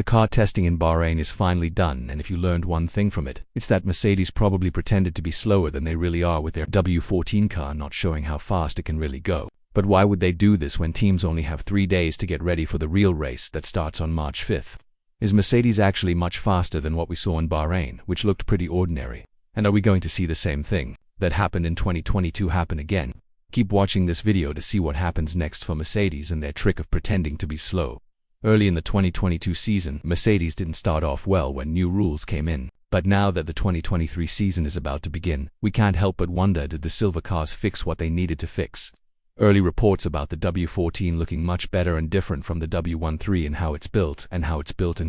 The car testing in Bahrain is finally done, and if you learned one thing from it, it's that Mercedes probably pretended to be slower than they really are with their W14 car not showing how fast it can really go. But why would they do this when teams only have 3 days to get ready for the real race that starts on March 5th? Is Mercedes actually much faster than what we saw in Bahrain, which looked pretty ordinary? And are we going to see the same thing that happened in 2022 happen again? Keep watching this video to see what happens next for Mercedes and their trick of pretending to be slow. Early in the 2022 season, Mercedes didn't start off well when new rules came in. But now that the 2023 season is about to begin, we can't help but wonder, did the silver cars fix what they needed to fix? Early reports about the W14 looking much better and different from the W13 in how it's built and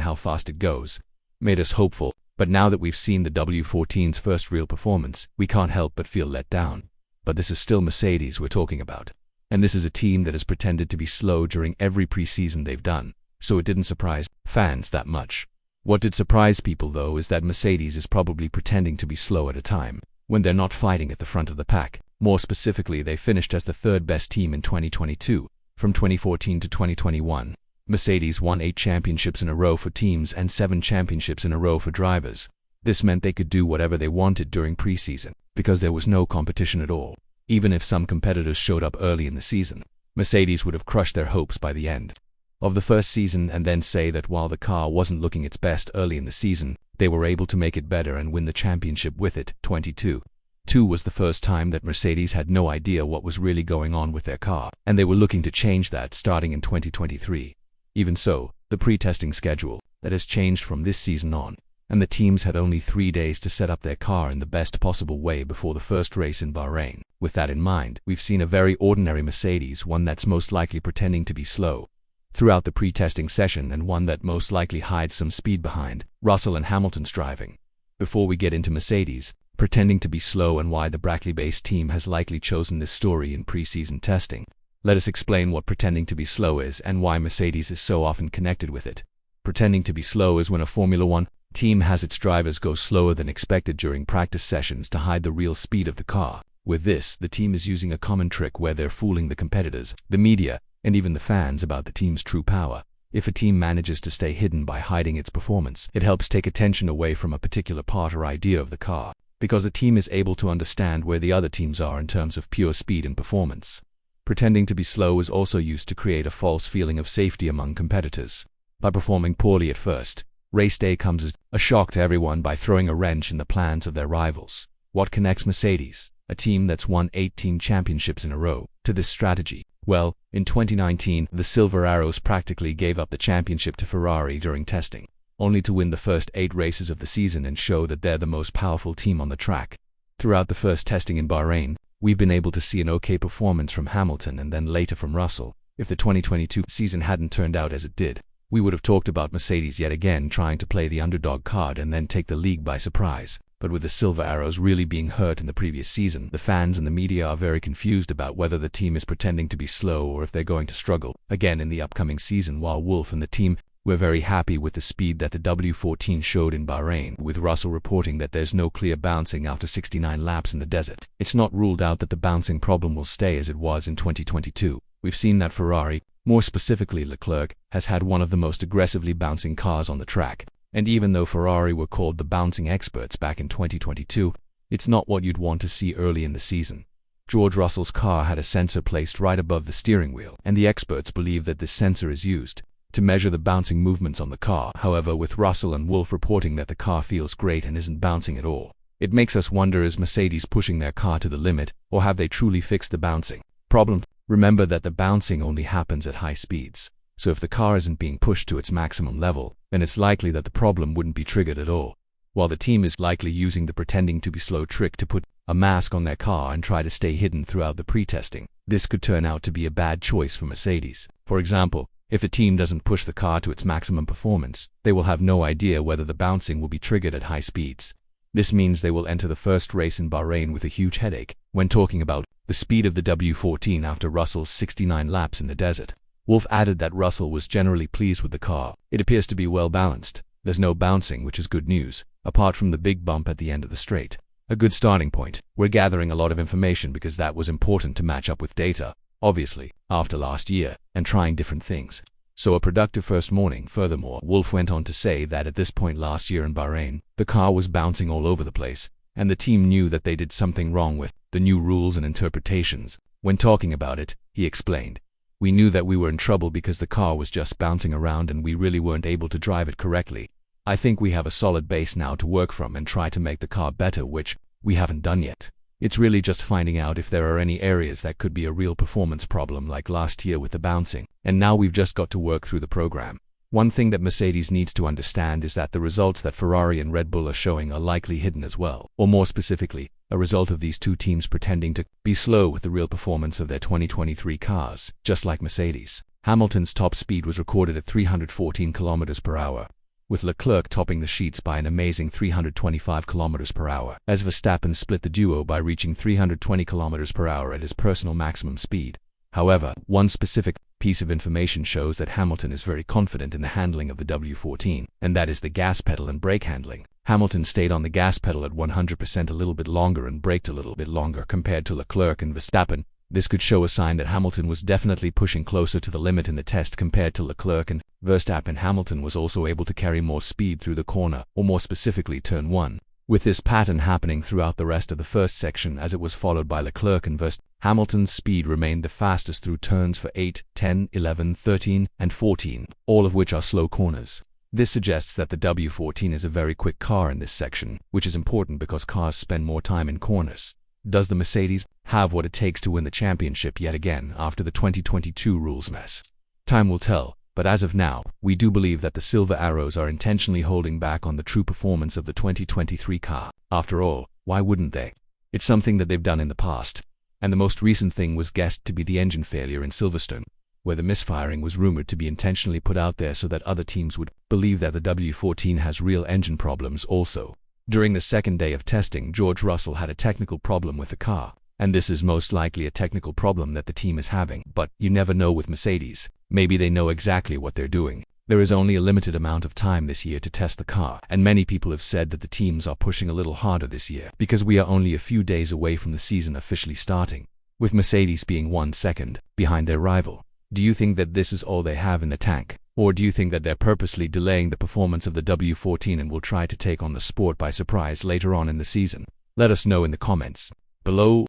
how fast it goes made us hopeful. But now that we've seen the W14's first real performance, we can't help but feel let down. But this is still Mercedes we're talking about. And this is a team that has pretended to be slow during every preseason they've done. So it didn't surprise fans that much. What did surprise people though is that Mercedes is probably pretending to be slow at a time when they're not fighting at the front of the pack. More specifically, they finished as the third best team in 2022. From 2014 to 2021, Mercedes won 8 championships in a row for teams and 7 championships in a row for drivers. This meant they could do whatever they wanted during preseason because there was no competition at all. Even if some competitors showed up early in the season, Mercedes would have crushed their hopes by the end of the first season, and then say that while the car wasn't looking its best early in the season, they were able to make it better and win the championship with it. 2022 was the first time that Mercedes had no idea what was really going on with their car, and they were looking to change that starting in 2023. Even so, the pre-testing schedule that has changed from this season on, and the teams had only 3 days to set up their car in the best possible way before the first race in Bahrain. With that in mind, we've seen a very ordinary Mercedes, one that's most likely pretending to be slow throughout the pre-testing session, and one that most likely hides some speed behind Russell and Hamilton's driving. Before we get into Mercedes pretending to be slow and why the Brackley-based team has likely chosen this story in pre-season testing, let us explain what pretending to be slow is and why Mercedes is so often connected with it. Pretending to be slow is when a Formula One team has its drivers go slower than expected during practice sessions to hide the real speed of the car. With this, the team is using a common trick where they're fooling the competitors, the media, and even the fans about the team's true power. If a team manages to stay hidden by hiding its performance, it helps take attention away from a particular part or idea of the car, because the team is able to understand where the other teams are in terms of pure speed and performance. Pretending to be slow is also used to create a false feeling of safety among competitors. By performing poorly at first, race day comes as a shock to everyone by throwing a wrench in the plans of their rivals. What connects Mercedes, a team that's won 18 championships in a row, to this strategy? Well, in 2019, the Silver Arrows practically gave up the championship to Ferrari during testing, only to win the first 8 races of the season and show that they're the most powerful team on the track. Throughout the first testing in Bahrain, we've been able to see an okay performance from Hamilton and then later from Russell. If the 2022 season hadn't turned out as it did, we would have talked about Mercedes yet again trying to play the underdog card and then take the league by surprise. But with the Silver Arrows really being hurt in the previous season, the fans and the media are very confused about whether the team is pretending to be slow or if they're going to struggle again in the upcoming season. While Wolff and the team were very happy with the speed that the W14 showed in Bahrain, with Russell reporting that there's no clear bouncing after 69 laps in the desert. It's not ruled out that the bouncing problem will stay as it was in 2022. We've seen that Ferrari, more specifically Leclerc, has had one of the most aggressively bouncing cars on the track. And even though Ferrari were called the bouncing experts back in 2022, it's not what you'd want to see early in the season. George Russell's car had a sensor placed right above the steering wheel, and the experts believe that this sensor is used to measure the bouncing movements on the car. However, with Russell and Wolff reporting that the car feels great and isn't bouncing at all, it makes us wonder, is Mercedes pushing their car to the limit, or have they truly fixed the bouncing problem? Remember that the bouncing only happens at high speeds. So if the car isn't being pushed to its maximum level, then it's likely that the problem wouldn't be triggered at all. While the team is likely using the pretending to be slow trick to put a mask on their car and try to stay hidden throughout the pre-testing, this could turn out to be a bad choice for Mercedes. For example, if a team doesn't push the car to its maximum performance, they will have no idea whether the bouncing will be triggered at high speeds. This means they will enter the first race in Bahrain with a huge headache when talking about the speed of the W14 after Russell's 69 laps in the desert. Wolff added that Russell was generally pleased with the car. It appears to be well balanced. There's no bouncing, which is good news, apart from the big bump at the end of the straight. A good starting point. We're gathering a lot of information because that was important to match up with data, obviously, after last year, and trying different things. So a productive first morning. Furthermore, Wolff went on to say that at this point last year in Bahrain, the car was bouncing all over the place, and the team knew that they did something wrong with the new rules and interpretations. When talking about it, he explained, "We knew that we were in trouble because the car was just bouncing around and we really weren't able to drive it correctly. I think we have a solid base now to work from and try to make the car better, which we haven't done yet. It's really just finding out if there are any areas that could be a real performance problem like last year with the bouncing, and now we've just got to work through the program." One thing that Mercedes needs to understand is that the results that Ferrari and Red Bull are showing are likely hidden as well, or more specifically, a result of these two teams pretending to be slow with the real performance of their 2023 cars, just like Mercedes. Hamilton's top speed was recorded at 314 km per hour, with Leclerc topping the sheets by an amazing 325 km per hour, as Verstappen split the duo by reaching 320 km per hour at his personal maximum speed. However, one specific piece of information shows that Hamilton is very confident in the handling of the W14, and that is the gas pedal and brake handling. Hamilton stayed on the gas pedal at 100% a little bit longer and braked a little bit longer compared to Leclerc and Verstappen. This could show a sign that Hamilton was definitely pushing closer to the limit in the test compared to Leclerc and Verstappen. Hamilton was also able to carry more speed through the corner, or more specifically turn 1. With this pattern happening throughout the rest of the first section as it was followed by Leclerc and Verstappen, Hamilton's speed remained the fastest through turns for 8, 10, 11, 13, and 14, all of which are slow corners. This suggests that the W14 is a very quick car in this section, which is important because cars spend more time in corners. Does the Mercedes have what it takes to win the championship yet again after the 2022 rules mess? Time will tell, but as of now, we do believe that the Silver Arrows are intentionally holding back on the true performance of the 2023 car. After all, why wouldn't they? It's something that they've done in the past, and the most recent thing was guessed to be the engine failure in Silverstone, where the misfiring was rumored to be intentionally put out there so that other teams would believe that the W14 has real engine problems also. During the second day of testing, George Russell had a technical problem with the car, and this is most likely a technical problem that the team is having, but you never know with Mercedes. Maybe they know exactly what they're doing. There is only a limited amount of time this year to test the car, and many people have said that the teams are pushing a little harder this year because we are only a few days away from the season officially starting, with Mercedes being 1 second behind their rival. Do you think that this is all they have in the tank? Or do you think that they're purposely delaying the performance of the W14 and will try to take on the sport by surprise later on in the season? Let us know in the comments below.